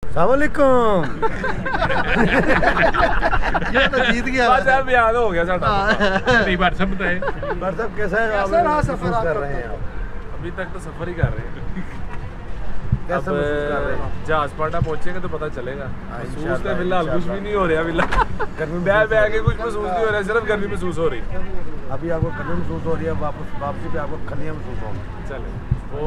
अस्सलामुअलैकुम। ये तो जीत गया। अब याद हो गया साਡਾ। नहीं व्हाट्सएप बताए। व्हाट्सएप कैसा है? आप महसूस कर रहे हैं? अभी तक तो सफर ही कर रहे हैं। कैसा महसूस कर रहे हैं? जहाज पाटा पहुंचेंगे तो पता चलेगा। महसूस तो फिलहाल कुछ भी नहीं हो रहा। फिलहाल गर्मी बह के कुछ महसूस नहीं हो रहा, सिर्फ गर्मी महसूस हो रही। अभी आपको गर्मी महसूस हो रही है, वापसी पे आपको खलियाँ महसूस होंगी। चले वो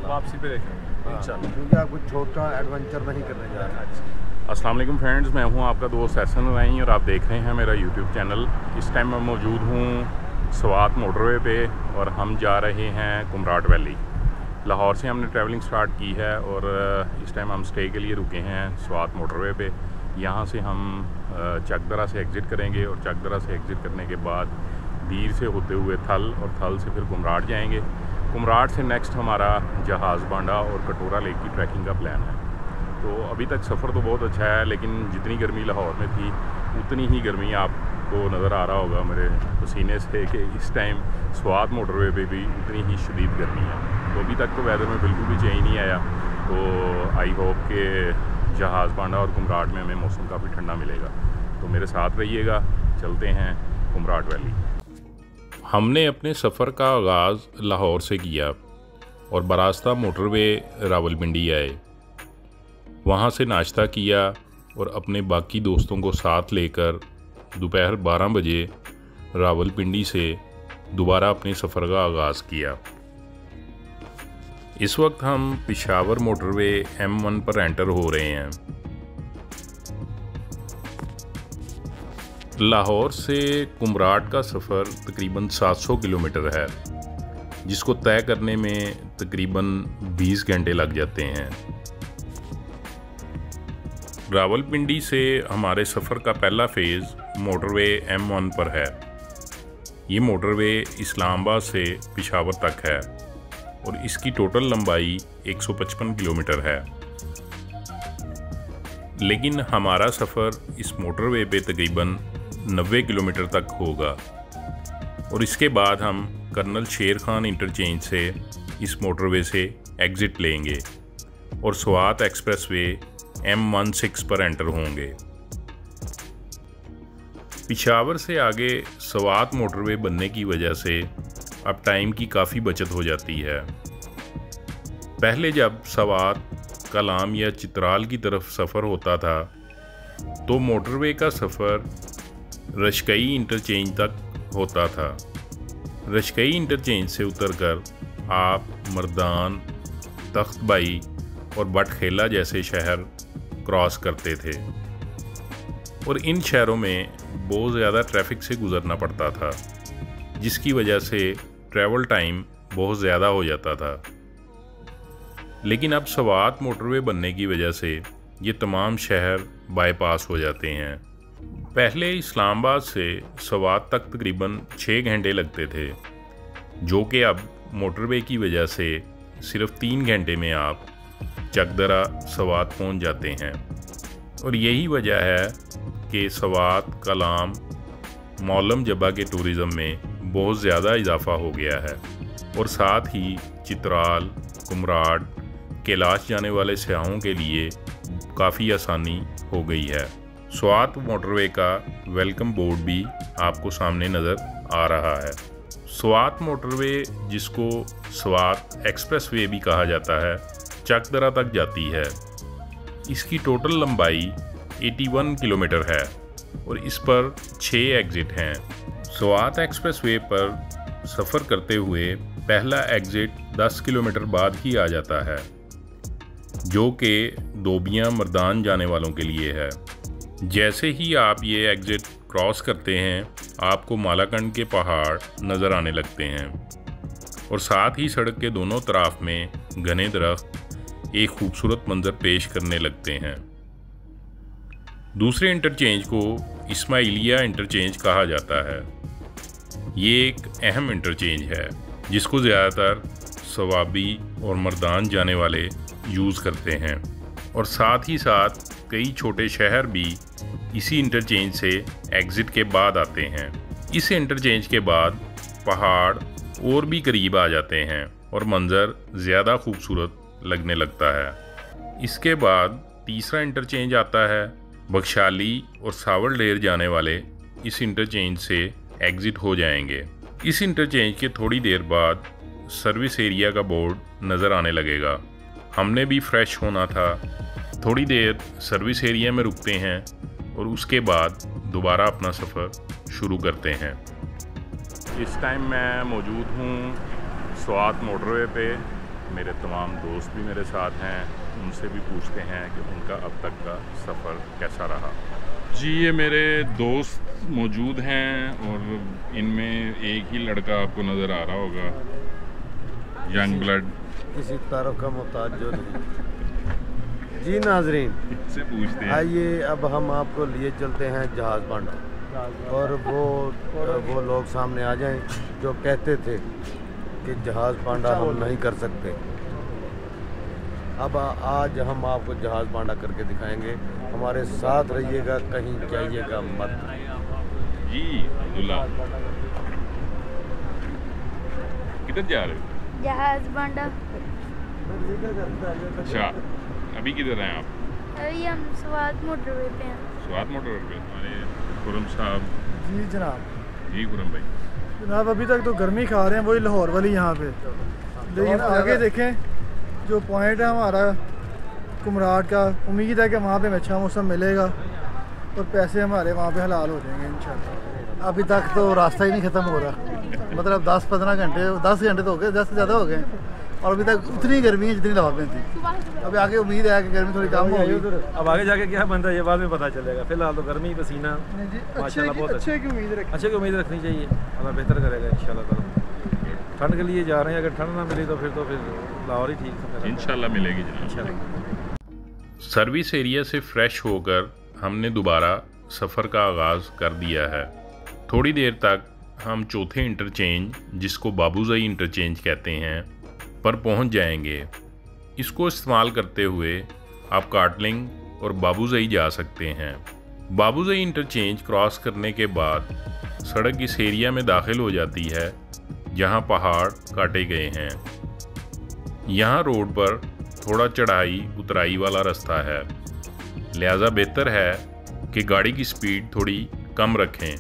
वापसी पे देखेंगे इंशाल्लाह, क्योंकि आप कुछ छोटा एडवेंचर नहीं करने जा रहे हैं। अस्सलाम वालेकुम फ्रेंड्स, मैं हूं आपका दोस्त एहसन राही और आप देख रहे हैं मेरा यूट्यूब चैनल। इस टाइम मैं मौजूद हूं स्वात मोटरवे पे और हम जा रहे हैं कुमराट वैली। लाहौर से हमने ट्रैवलिंग स्टार्ट की है और इस टाइम हम स्टे के लिए रुके हैं स्वात मोटरवे पे। यहाँ से हम चकदरा से एग्ज़िट करेंगे और चकदरा से एग्ज़िट करने के बाद दीर से होते हुए थल और थल से फिर कुमराट जाएंगे। कुमराट से नेक्स्ट हमारा जहाज़ बांडा और कटोरा लेक की ट्रैकिंग का प्लान है। तो अभी तक सफ़र तो बहुत अच्छा है, लेकिन जितनी गर्मी लाहौर में थी उतनी ही गर्मी आपको नज़र आ रहा होगा मेरे पसीने से कि इस टाइम स्वात मोटरवे पे भी उतनी ही शदीद गर्मी है। तो अभी तक तो वेदर में बिल्कुल भी चेंज नहीं आया। तो आई होप कि जहाज़ बांडा और कुमराट में हमें मौसम काफ़ी ठंडा मिलेगा। तो मेरे साथ रहिएगा, चलते हैं कुमराट वैली। हमने अपने सफ़र का आगाज़ लाहौर से किया और बरास्ता मोटरवे रावलपिंडी आए। वहाँ से नाश्ता किया और अपने बाकी दोस्तों को साथ लेकर दोपहर 12 बजे रावलपिंडी से दोबारा अपने सफ़र का आगाज़ किया। इस वक्त हम पेशावर मोटरवे M1 पर एंटर हो रहे हैं। लाहौर से कुमराट का सफ़र तकरीबन 700 किलोमीटर है, जिसको तय करने में तकरीबन 20 घंटे लग जाते हैं। रावलपिंडी से हमारे सफ़र का पहला फ़ेज़ मोटरवे M1 पर है। ये मोटरवे इस्लामाबाद से पेशावर तक है और इसकी टोटल लंबाई 155 किलोमीटर है। लेकिन हमारा सफ़र इस मोटरवे पे तकरीबन 90 किलोमीटर तक होगा और इसके बाद हम कर्नल शेर खान इंटरचेंज से इस मोटरवे से एग्ज़िट लेंगे और स्वात एक्सप्रेसवे M16 पर एंटर होंगे। पेशावर से आगे स्वात मोटरवे बनने की वजह से अब टाइम की काफ़ी बचत हो जाती है। पहले जब स्वात, कलाम या चित्राल की तरफ सफ़र होता था तो मोटरवे का सफ़र रशकई इंटरचेंज तक होता था। रशकई इंटरचेंज से उतरकर आप मर्दान, तख्तबाई और बटखेला जैसे शहर क्रॉस करते थे और इन शहरों में बहुत ज़्यादा ट्रैफिक से गुज़रना पड़ता था, जिसकी वजह से ट्रैवल टाइम बहुत ज़्यादा हो जाता था। लेकिन अब स्वात मोटरवे बनने की वजह से ये तमाम शहर बाईपास हो जाते हैं। पहले इस्लामाबाद से स्वात तक तकरीबन 6 घंटे लगते थे, जो कि अब मोटरवे की वजह से सिर्फ 3 घंटे में आप चकदरा स्वात पहुंच जाते हैं। और यही वजह है कि स्वात, कलाम, मौलम जब्बा के टूरिज़म में बहुत ज़्यादा इजाफ़ा हो गया है और साथ ही चित्राल, कुमराट, कैलाश जाने वाले सयाहों के लिए काफ़ी आसानी हो गई है। स्वात मोटरवे का वेलकम बोर्ड भी आपको सामने नज़र आ रहा है। स्वात मोटरवे, जिसको स्वात एक्सप्रेसवे भी कहा जाता है, चकदरा तक जाती है। इसकी टोटल लंबाई 81 किलोमीटर है और इस पर 6 एग्ज़िट हैं। स्वात एक्सप्रेसवे पर सफ़र करते हुए पहला एग्ज़िट 10 किलोमीटर बाद ही आ जाता है, जो कि दोबियाँ मर्दान जाने वालों के लिए है। जैसे ही आप ये एग्ज़िट क्रॉस करते हैं आपको मालाकंड के पहाड़ नज़र आने लगते हैं और साथ ही सड़क के दोनों तरफ में घने दरख्त एक खूबसूरत मंजर पेश करने लगते हैं। दूसरे इंटरचेंज को इस्माइलिया इंटरचेंज कहा जाता है। ये एक अहम इंटरचेंज है जिसको ज़्यादातर सवाबी और मर्दान जाने वाले यूज़ करते हैं और साथ ही साथ कई छोटे शहर भी इसी इंटरचेंज से एग्ज़िट के बाद आते हैं। इस इंटरचेंज के बाद पहाड़ और भी करीब आ जाते हैं और मंज़र ज़्यादा खूबसूरत लगने लगता है। इसके बाद तीसरा इंटरचेंज आता है बख्शाली और सावलडेर जाने वाले इस इंटरचेंज से एग्ज़िट हो जाएंगे। इस इंटरचेंज के थोड़ी देर बाद सर्विस एरिया का बोर्ड नज़र आने लगेगा। हमने भी फ्रेश होना था। थोड़ी देर सर्विस एरिया में रुकते हैं और उसके बाद दोबारा अपना सफ़र शुरू करते हैं। इस टाइम मैं मौजूद हूँ स्वात मोटरवे पे। मेरे तमाम दोस्त भी मेरे साथ हैं, उनसे भी पूछते हैं कि उनका अब तक का सफ़र कैसा रहा। जी, ये मेरे दोस्त मौजूद हैं और इनमें एक ही लड़का आपको नज़र आ रहा होगा, यंग ब्लड, किसी तारुफ का मोहताज जो नहीं। जी नाजरीन, से पूछते हैं। आइए अब हम आपको लिए चलते हैं जहाज़ बांडा, और वो लोग सामने आ जाएं जो कहते थे कि जहाज़ बांडा हम नहीं कर सकते। अब आज हम आपको जहाज़ बांडा करके दिखाएंगे। हमारे साथ रहिएगा, कहीं जाइएगा मत। जी अब्दुल्ला, किधर जा रहे हो? जहाज बांडा। अच्छा, अभी किधर हैं आप? अभी हम स्वात मोटरवे पे हैं। स्वात मोटरवे पे। हमारे खुरम साहब। जी जनाब। जी खुरम भाई। जनाब अभी तक तो गर्मी खा रहे हैं, वही लाहौर वाली यहाँ पे, लेकिन आगे देखें जो पॉइंट है हमारा कुमराट का, उम्मीद है कि वहाँ पे अच्छा मौसम मिलेगा और पैसे हमारे वहाँ पे हलाल हो जाएंगे इंशाल्लाह। अभी तक तो रास्ता ही नहीं ख़त्म हो रहा, मतलब 10-15 घंटे, 10 घंटे तो हो गए, 10 से ज़्यादा हो गए, और अभी तक उतनी गर्मी है जितनी लाहौर में थी। अभी आगे उम्मीद है कि गर्मी थोड़ी कम होगी। अब आगे जाके क्या बनता है ये बाद में पता चलेगा। फिलहाल तो गर्मी, पसीना, माशाल्लाह बहुत अच्छे की उम्मीद रखें। अच्छे की उम्मीद रखनी चाहिए। अल्लाह बेहतर करेगा इंशाल्लाह ताला। ठंड के लिए जा रहे हैं, अगर ठंड ना मिली तो फिर लाहौर ही ठीक है। इंशाल्लाह मिलेगी जनाब। सर्विस एरिया से फ्रेश होकर हमने दोबारा सफ़र का आगाज़ कर दिया है। थोड़ी देर तक हम चौथे इंटरचेंज, जिसको बाबूज़ई इंटरचेंज कहते हैं, पर पहुंच जाएंगे। इसको इस्तेमाल करते हुए आप काटलिंग और बाबूज़ई जा सकते हैं। बाबूज़ई इंटरचेंज क्रॉस करने के बाद सड़क इस एरिया में दाखिल हो जाती है जहां पहाड़ काटे गए हैं। यहाँ रोड पर थोड़ा चढ़ाई उतराई वाला रास्ता है, लिहाजा बेहतर है कि गाड़ी की स्पीड थोड़ी कम रखें।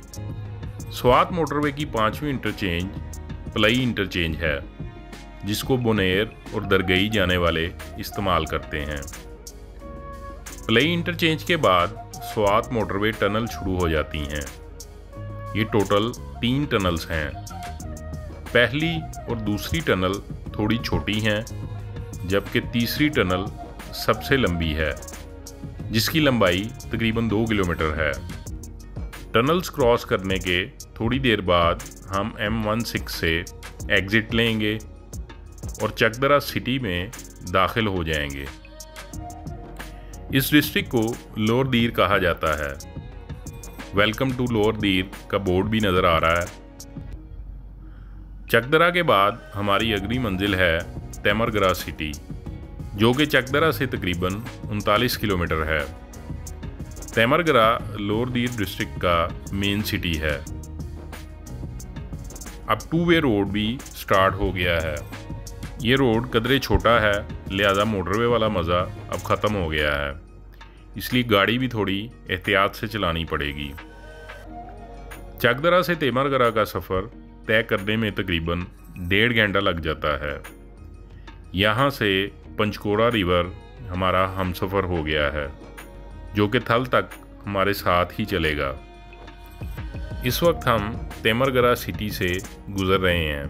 स्वात मोटरवे की 5वीं इंटरचेंज पलई इंटरचेंज है, जिसको बोनेर और दरगई जाने वाले इस्तेमाल करते हैं। पलई इंटरचेंज के बाद स्वात मोटरवे टनल शुरू हो जाती हैं। ये टोटल 3 टनल्स हैं। पहली और दूसरी टनल थोड़ी छोटी हैं, जबकि तीसरी टनल सबसे लंबी है, जिसकी लंबाई तकरीबन 2 किलोमीटर है। टनल्स क्रॉस करने के थोड़ी देर बाद हम M16 से एग्ज़िट लेंगे और चकदरा सिटी में दाखिल हो जाएंगे। इस डिस्ट्रिक्ट को लोअर दीर कहा जाता है। वेलकम टू लोअर दीर का बोर्ड भी नज़र आ रहा है। चकदरा के बाद हमारी अगली मंजिल है तैमरगरा सिटी, जो कि चकदरा से तकरीबन 39 किलोमीटर है। तैमरगरा लोअर दीर डिस्ट्रिक्ट का मेन सिटी है। अब 2 वे रोड भी स्टार्ट हो गया है। ये रोड कदरे छोटा है, लिहाजा मोटरवे वाला मज़ा अब ख़त्म हो गया है, इसलिए गाड़ी भी थोड़ी एहतियात से चलानी पड़ेगी। चकदरा से तैमरगरा का सफ़र तय करने में तकरीबन 1.5 घंटा लग जाता है। यहाँ से पंचकोड़ा रिवर हमारा हमसफ़र हो गया है, जो कि थल तक हमारे साथ ही चलेगा। इस वक्त हम तैमरगरा सिटी से गुज़र रहे हैं।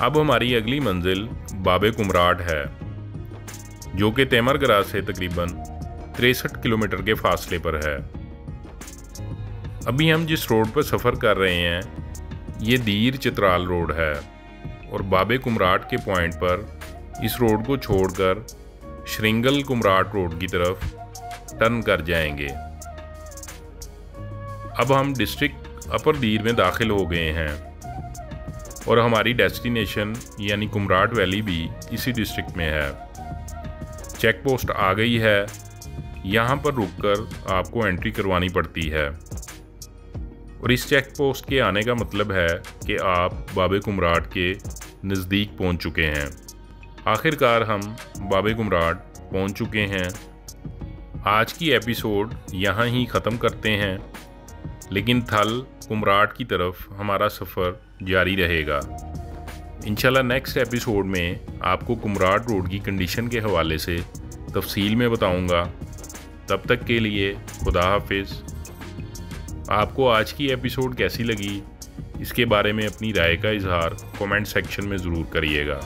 अब हमारी अगली मंजिल बाबे कुमराट है, जो कि तैमरगरा से तकरीबन 63 किलोमीटर के फासले पर है। अभी हम जिस रोड पर सफ़र कर रहे हैं ये दीर चित्राल रोड है, और बाबे कुमराट के पॉइंट पर इस रोड को छोड़कर श्रृंगल कुमराट रोड की तरफ टर्न कर जाएंगे। अब हम डिस्ट्रिक्ट अपर दीर में दाखिल हो गए हैं और हमारी डेस्टिनेशन यानी कुमराट वैली भी इसी डिस्ट्रिक्ट में है। चेक पोस्ट आ गई है। यहाँ पर रुककर आपको एंट्री करवानी पड़ती है, और इस चेक पोस्ट के आने का मतलब है कि आप बाबे कुमराट के नज़दीक पहुँच चुके हैं। आखिरकार हम बाबे कुमराट पहुंच चुके हैं। आज की एपिसोड यहाँ ही ख़त्म करते हैं, लेकिन थल कुमराट की तरफ हमारा सफ़र जारी रहेगा। इंशाल्लाह नेक्स्ट एपिसोड में आपको कुमराट रोड की कंडीशन के हवाले से तफसील में बताऊंगा। तब तक के लिए खुदा हाफिज़। आपको आज की एपिसोड कैसी लगी, इसके बारे में अपनी राय का इजहार कमेंट सेक्शन में ज़रूर करिएगा।